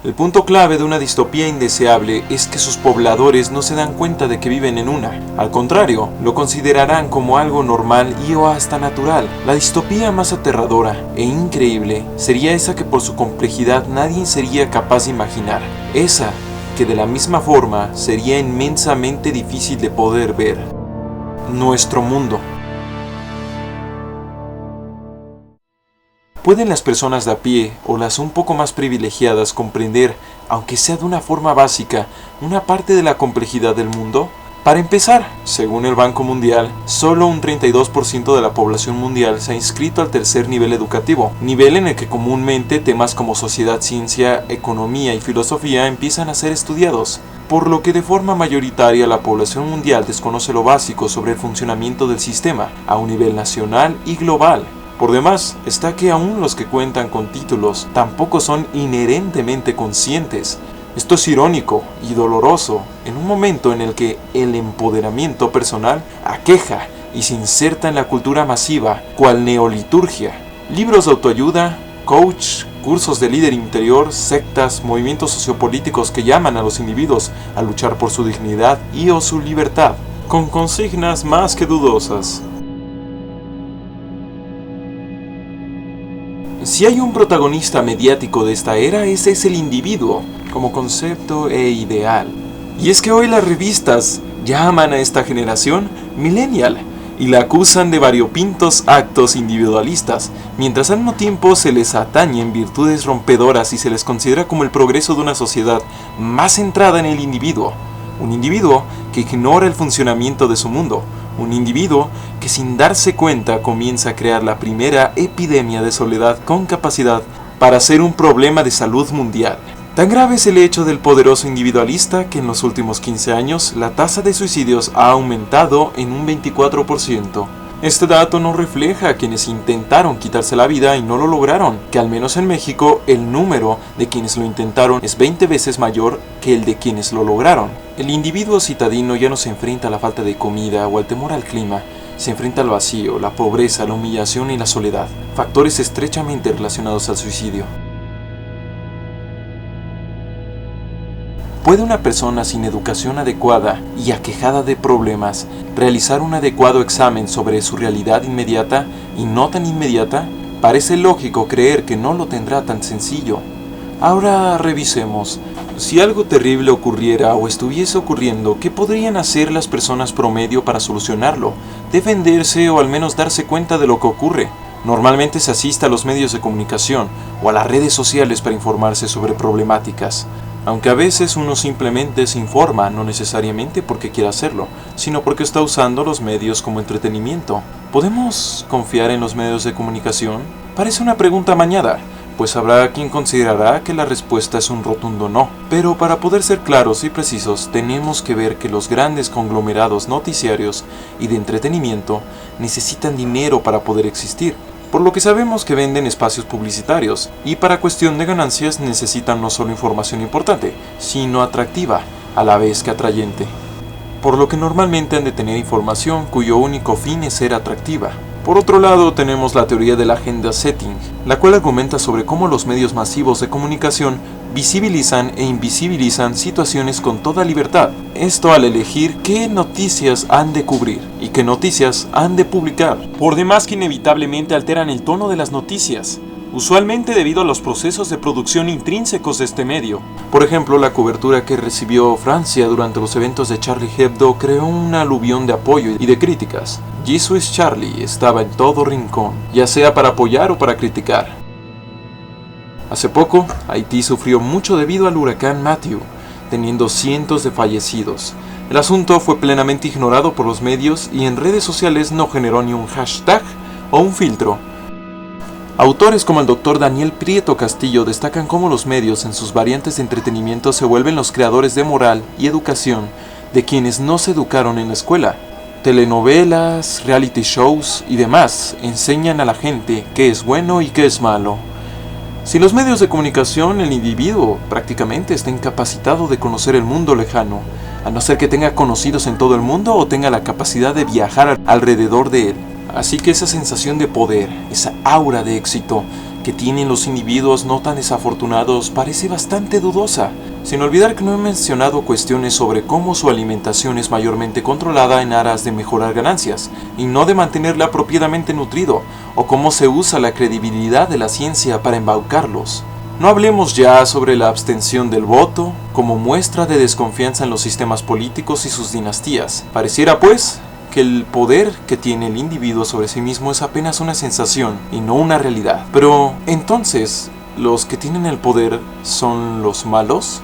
El punto clave de una distopía indeseable es que sus pobladores no se dan cuenta de que viven en una. Al contrario, lo considerarán como algo normal y o hasta natural. La distopía más aterradora e increíble sería esa que por su complejidad nadie sería capaz de imaginar. Esa que de la misma forma sería inmensamente difícil de poder ver. Nuestro mundo. ¿Pueden las personas de a pie o las un poco más privilegiadas comprender, aunque sea de una forma básica, una parte de la complejidad del mundo? Para empezar, según el Banco Mundial, solo un 32% de la población mundial se ha inscrito al tercer nivel educativo, nivel en el que comúnmente temas como sociedad, ciencia, economía y filosofía empiezan a ser estudiados, por lo que de forma mayoritaria la población mundial desconoce lo básico sobre el funcionamiento del sistema, a un nivel nacional y global. Por demás, está que aún los que cuentan con títulos tampoco son inherentemente conscientes. Esto es irónico y doloroso en un momento en el que el empoderamiento personal aqueja y se inserta en la cultura masiva, cual neoliturgia. Libros de autoayuda, coach, cursos de líder interior, sectas, movimientos sociopolíticos que llaman a los individuos a luchar por su dignidad y o su libertad, con consignas más que dudosas. Si hay un protagonista mediático de esta era, ese es el individuo, como concepto e ideal. Y es que hoy las revistas llaman a esta generación millennial y la acusan de variopintos actos individualistas, mientras al mismo tiempo se les atañen virtudes rompedoras y se les considera como el progreso de una sociedad más centrada en el individuo. Un individuo que ignora el funcionamiento de su mundo. Un individuo que sin darse cuenta comienza a crear la primera epidemia de soledad con capacidad para ser un problema de salud mundial. Tan grave es el hecho del poderoso individualista que en los últimos 15 años la tasa de suicidios ha aumentado en un 24%. Este dato no refleja a quienes intentaron quitarse la vida y no lo lograron, que al menos en México el número de quienes lo intentaron es 20 veces mayor que el de quienes lo lograron. El individuo citadino ya no se enfrenta a la falta de comida o al temor al clima, se enfrenta al vacío, la pobreza, la humillación y la soledad, factores estrechamente relacionados al suicidio. ¿Puede una persona sin educación adecuada y aquejada de problemas realizar un adecuado examen sobre su realidad inmediata y no tan inmediata? Parece lógico creer que no lo tendrá tan sencillo. Ahora revisemos. Si algo terrible ocurriera o estuviese ocurriendo, ¿qué podrían hacer las personas promedio para solucionarlo? Defenderse o al menos darse cuenta de lo que ocurre. Normalmente se asiste a los medios de comunicación o a las redes sociales para informarse sobre problemáticas. Aunque a veces uno simplemente se informa, no necesariamente porque quiera hacerlo, sino porque está usando los medios como entretenimiento. ¿Podemos confiar en los medios de comunicación? Parece una pregunta amañada, pues habrá quien considerará que la respuesta es un rotundo no. Pero para poder ser claros y precisos, tenemos que ver que los grandes conglomerados noticiarios y de entretenimiento necesitan dinero para poder existir. Por lo que sabemos que venden espacios publicitarios y para cuestión de ganancias necesitan no solo información importante, sino atractiva, a la vez que atrayente. Por lo que normalmente han de tener información cuyo único fin es ser atractiva. Por otro lado tenemos la teoría de la agenda setting, la cual argumenta sobre cómo los medios masivos de comunicación visibilizan e invisibilizan situaciones con toda libertad. Esto al elegir qué noticias han de cubrir y qué noticias han de publicar. Por demás que inevitablemente alteran el tono de las noticias, usualmente debido a los procesos de producción intrínsecos de este medio. Por ejemplo, la cobertura que recibió Francia durante los eventos de Charlie Hebdo creó un aluvión de apoyo y de críticas. Jesus Charlie estaba en todo rincón, ya sea para apoyar o para criticar. Hace poco, Haití sufrió mucho debido al huracán Matthew, teniendo cientos de fallecidos. El asunto fue plenamente ignorado por los medios y en redes sociales no generó ni un hashtag o un filtro. Autores como el Dr. Daniel Prieto Castillo destacan cómo los medios en sus variantes de entretenimiento se vuelven los creadores de moral y educación de quienes no se educaron en la escuela. Telenovelas, reality shows y demás enseñan a la gente qué es bueno y qué es malo. Sin los medios de comunicación, el individuo prácticamente está incapacitado de conocer el mundo lejano, a no ser que tenga conocidos en todo el mundo o tenga la capacidad de viajar alrededor de él. Así que esa sensación de poder, esa aura de éxito que tienen los individuos no tan desafortunados parece bastante dudosa, sin olvidar que no he mencionado cuestiones sobre cómo su alimentación es mayormente controlada en aras de mejorar ganancias, y no de mantenerla apropiadamente nutrido, o cómo se usa la credibilidad de la ciencia para embaucarlos. No hablemos ya sobre la abstención del voto, como muestra de desconfianza en los sistemas políticos y sus dinastías. Pareciera, pues, que el poder que tiene el individuo sobre sí mismo es apenas una sensación y no una realidad. Pero, entonces, ¿los que tienen el poder son los malos?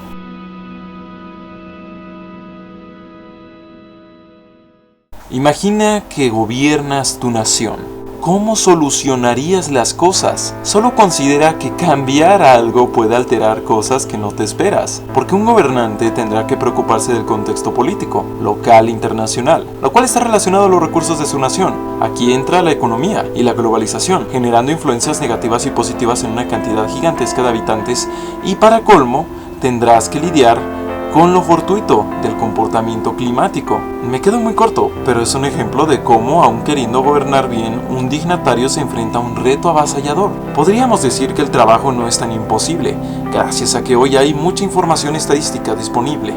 Imagina que gobiernas tu nación. ¿Cómo solucionarías las cosas? Solo considera que cambiar algo puede alterar cosas que no te esperas, porque un gobernante tendrá que preocuparse del contexto político, local e internacional, lo cual está relacionado a los recursos de su nación. Aquí entra la economía y la globalización, generando influencias negativas y positivas en una cantidad gigantesca de habitantes, y para colmo, tendrás que lidiar con lo fortuito del comportamiento climático. Me quedo muy corto, pero es un ejemplo de cómo, aun queriendo gobernar bien, un dignatario se enfrenta a un reto avasallador. Podríamos decir que el trabajo no es tan imposible, gracias a que hoy hay mucha información estadística disponible.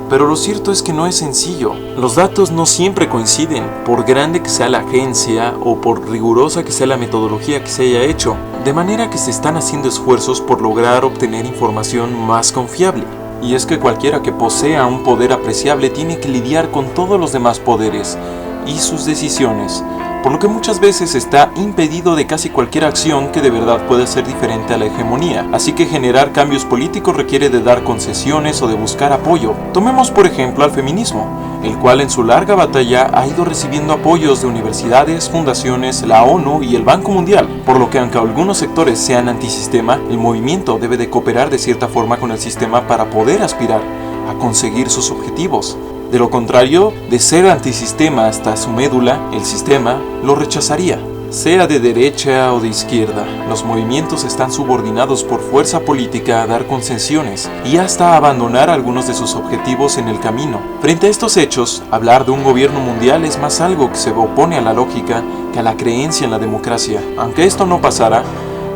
Pero lo cierto es que no es sencillo. Los datos no siempre coinciden, por grande que sea la agencia o por rigurosa que sea la metodología que se haya hecho, de manera que se están haciendo esfuerzos por lograr obtener información más confiable. Y es que cualquiera que posea un poder apreciable tiene que lidiar con todos los demás poderes y sus decisiones, por lo que muchas veces está impedido de casi cualquier acción que de verdad pueda ser diferente a la hegemonía. Así que generar cambios políticos requiere de dar concesiones o de buscar apoyo. Tomemos por ejemplo al feminismo, el cual en su larga batalla ha ido recibiendo apoyos de universidades, fundaciones, la ONU y el Banco Mundial, por lo que aunque algunos sectores sean antisistema, el movimiento debe de cooperar de cierta forma con el sistema para poder aspirar a conseguir sus objetivos. De lo contrario, de ser antisistema hasta su médula, el sistema lo rechazaría. Sea de derecha o de izquierda, los movimientos están subordinados por fuerza política a dar concesiones y hasta a abandonar algunos de sus objetivos en el camino. Frente a estos hechos, hablar de un gobierno mundial es más algo que se opone a la lógica que a la creencia en la democracia. Aunque esto no pasara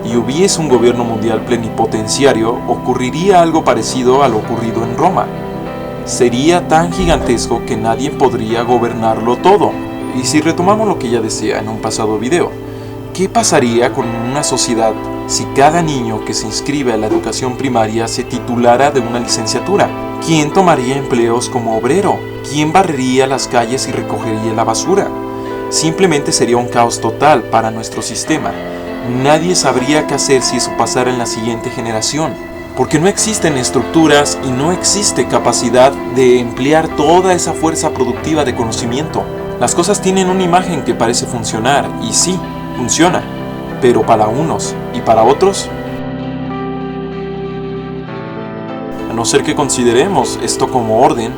y hubiese un gobierno mundial plenipotenciario, ocurriría algo parecido a lo ocurrido en Roma. Sería tan gigantesco que nadie podría gobernarlo todo. Y si retomamos lo que ya decía en un pasado video, ¿qué pasaría con una sociedad si cada niño que se inscribe a la educación primaria se titulara de una licenciatura? ¿Quién tomaría empleos como obrero? ¿Quién barrería las calles y recogería la basura? Simplemente sería un caos total para nuestro sistema. Nadie sabría qué hacer si eso pasara en la siguiente generación, porque no existen estructuras y no existe capacidad de emplear toda esa fuerza productiva de conocimiento. Las cosas tienen una imagen que parece funcionar, y sí, funciona, pero para unos y para otros, a no ser que consideremos esto como orden,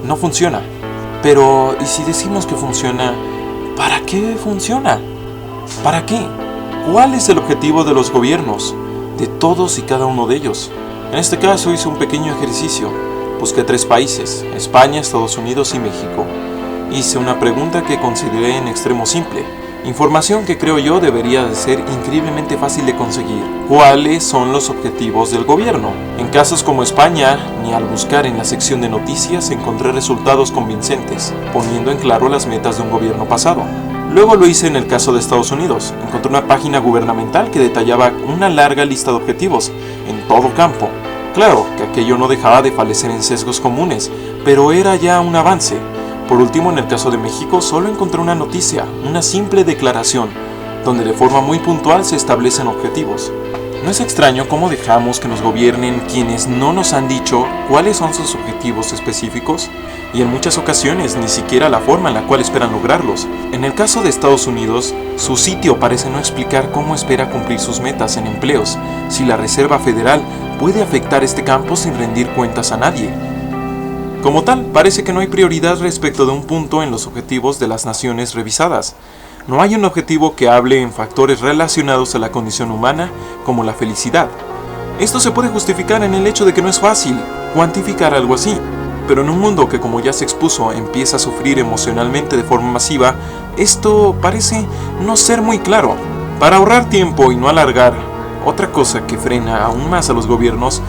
no funciona. Pero, ¿y si decimos que funciona? ¿Para qué funciona? ¿Para qué? ¿Cuál es el objetivo de los gobiernos? De todos y cada uno de ellos. En este caso hice un pequeño ejercicio. Busqué 3 países, España, Estados Unidos y México. Hice una pregunta que consideré en extremo simple. Información que creo yo debería de ser increíblemente fácil de conseguir. ¿Cuáles son los objetivos del gobierno? En casos como España, ni al buscar en la sección de noticias encontré resultados convincentes, poniendo en claro las metas de un gobierno pasado. Luego lo hice en el caso de Estados Unidos. Encontré una página gubernamental que detallaba una larga lista de objetivos en todo campo. Claro que aquello no dejaba de falecer en sesgos comunes, pero era ya un avance. Por último, en el caso de México, solo encontré una noticia, una simple declaración, donde de forma muy puntual se establecen objetivos. ¿No es extraño cómo dejamos que nos gobiernen quienes no nos han dicho cuáles son sus objetivos específicos? Y en muchas ocasiones ni siquiera la forma en la cual esperan lograrlos. En el caso de Estados Unidos, su sitio parece no explicar cómo espera cumplir sus metas en empleos, si la Reserva Federal puede afectar este campo sin rendir cuentas a nadie. Como tal, parece que no hay prioridad respecto de un punto en los objetivos de las naciones revisadas. No hay un objetivo que hable en factores relacionados a la condición humana, como la felicidad. Esto se puede justificar en el hecho de que no es fácil cuantificar algo así, pero en un mundo que, como ya se expuso, empieza a sufrir emocionalmente de forma masiva, esto parece no ser muy claro. Para ahorrar tiempo y no alargar Otra cosa que frena aún más a los gobiernos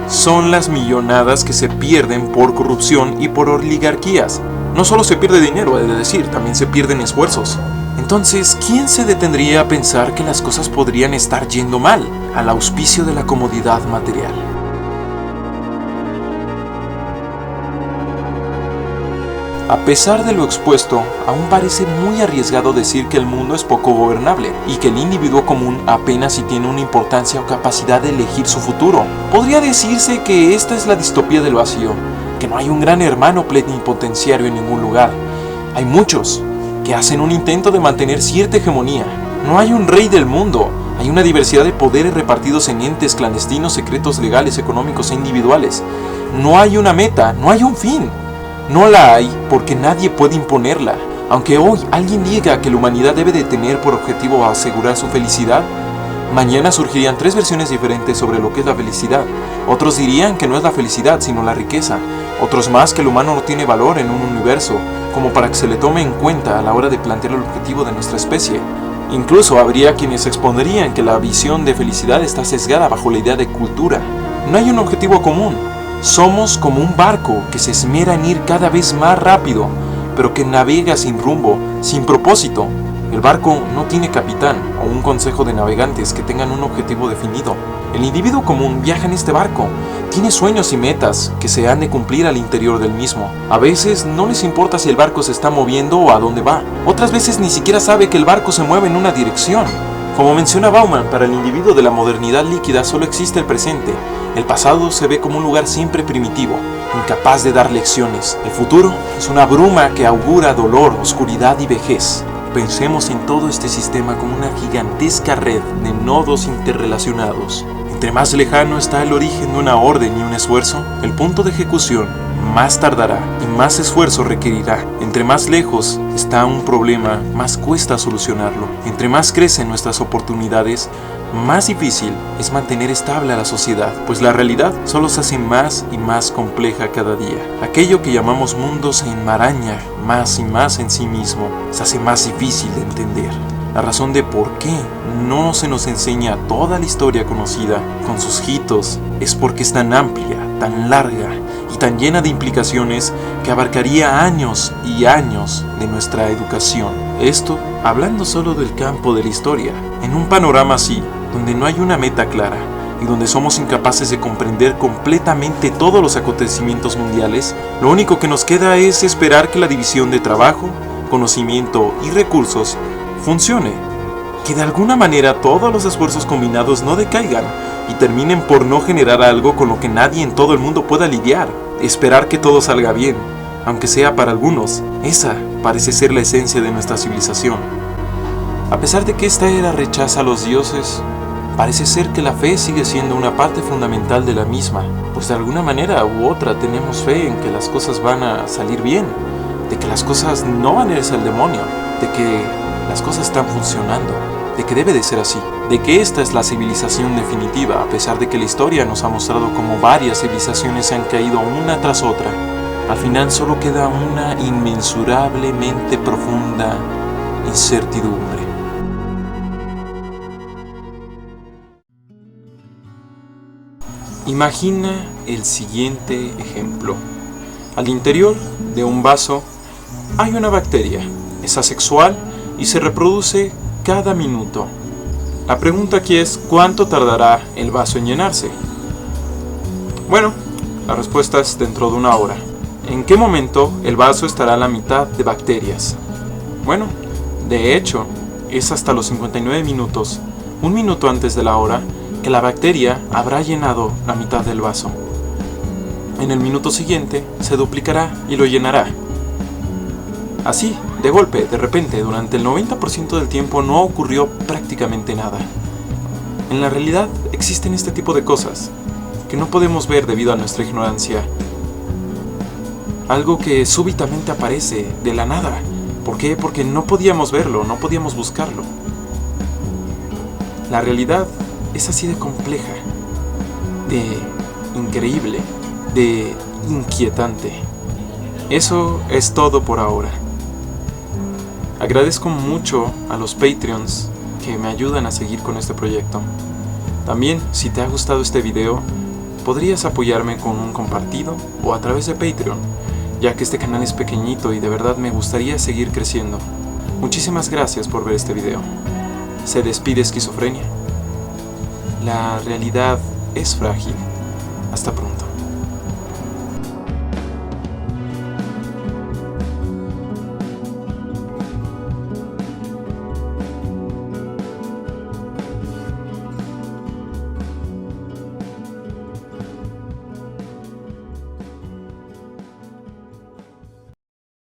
son las millonadas que se pierden por corrupción y por oligarquías. No solo se pierde dinero, he de decir, también se pierden esfuerzos. Entonces, ¿quién se detendría a pensar que las cosas podrían estar yendo mal al auspicio de la comodidad material? A pesar de lo expuesto, aún parece muy arriesgado decir que el mundo es poco gobernable y que el individuo común apenas si tiene una importancia o capacidad de elegir su futuro. Podría decirse que esta es la distopía del vacío, que no hay un gran hermano plenipotenciario en ningún lugar. Hay muchos que hacen un intento de mantener cierta hegemonía. No hay un rey del mundo, hay una diversidad de poderes repartidos en entes clandestinos, secretos, legales, económicos e individuales. No hay una meta, no hay un fin. No la hay porque nadie puede imponerla. Aunque hoy alguien diga que la humanidad debe de tener por objetivo asegurar su felicidad, mañana surgirían 3 versiones diferentes sobre lo que es la felicidad. Otros dirían que no es la felicidad, sino la riqueza. Otros más que el humano no tiene valor en un universo, como para que se le tome en cuenta a la hora de plantear el objetivo de nuestra especie. Incluso habría quienes expondrían que la visión de felicidad está sesgada bajo la idea de cultura. No hay un objetivo común. Somos como un barco que se esmera en ir cada vez más rápido, pero que navega sin rumbo, sin propósito. El barco no tiene capitán o un consejo de navegantes que tengan un objetivo definido. El individuo común viaja en este barco, tiene sueños y metas que se han de cumplir al interior del mismo. A veces no les importa si el barco se está moviendo o a dónde va. Otras veces ni siquiera sabe que el barco se mueve en una dirección. Como menciona Bauman, para el individuo de la modernidad líquida solo existe el presente. El pasado se ve como un lugar siempre primitivo, incapaz de dar lecciones. El futuro es una bruma que augura dolor, oscuridad y vejez. Pensemos en todo este sistema como una gigantesca red de nodos interrelacionados. Entre más lejano está el origen de una orden y un esfuerzo, el punto de ejecución más tardará y más esfuerzo requerirá. Entre más lejos está un problema, más cuesta solucionarlo. Entre más crecen nuestras oportunidades, más difícil es mantener estable a la sociedad, pues la realidad solo se hace más y más compleja cada día. Aquello que llamamos mundo se enmaraña más y más en sí mismo, se hace más difícil de entender. La razón de por qué no se nos enseña toda la historia conocida con sus hitos es porque es tan amplia, tan larga y tan llena de implicaciones que abarcaría años y años de nuestra educación. Esto hablando solo del campo de la historia. En un panorama así, donde no hay una meta clara y donde somos incapaces de comprender completamente todos los acontecimientos mundiales, lo único que nos queda es esperar que la división de trabajo, conocimiento y recursos funcione, que de alguna manera todos los esfuerzos combinados no decaigan y terminen por no generar algo con lo que nadie en todo el mundo pueda lidiar. Esperar que todo salga bien, aunque sea para algunos. Esa parece ser la esencia de nuestra civilización. A pesar de que esta era rechaza a los dioses, parece ser que la fe sigue siendo una parte fundamental de la misma, pues de alguna manera u otra tenemos fe en que las cosas van a salir bien, de que las cosas no van a irse al demonio, de que las cosas están funcionando, de que debe de ser así, de que esta es la civilización definitiva, a pesar de que la historia nos ha mostrado cómo varias civilizaciones se han caído una tras otra. Al final solo queda una inmensurablemente profunda incertidumbre. Imagina el siguiente ejemplo. Al interior de un vaso hay una bacteria. Es asexual y se reproduce cada minuto. La pregunta aquí es, ¿cuánto tardará el vaso en llenarse? Bueno, la respuesta es dentro de 1 hora. ¿En qué momento el vaso estará a la mitad de bacterias? Bueno, de hecho, es hasta los 59 minutos, 1 minuto antes de la hora, que la bacteria habrá llenado la mitad del vaso. En el minuto siguiente se duplicará y lo llenará. Así, de golpe, de repente, durante el 90% del tiempo no ocurrió prácticamente nada. En la realidad existen este tipo de cosas que no podemos ver debido a nuestra ignorancia. Algo que súbitamente aparece de la nada. ¿Por qué? Porque no podíamos verlo, no podíamos buscarlo. La realidad es así de compleja, de increíble, de inquietante. Eso es todo por ahora. Agradezco mucho a los Patreons que me ayudan a seguir con este proyecto. También, si te ha gustado este video, podrías apoyarme con un compartido o a través de Patreon, ya que este canal es pequeñito y de verdad me gustaría seguir creciendo. Muchísimas gracias por ver este video. Se despide Esquizofrenia. La realidad es frágil. Hasta pronto.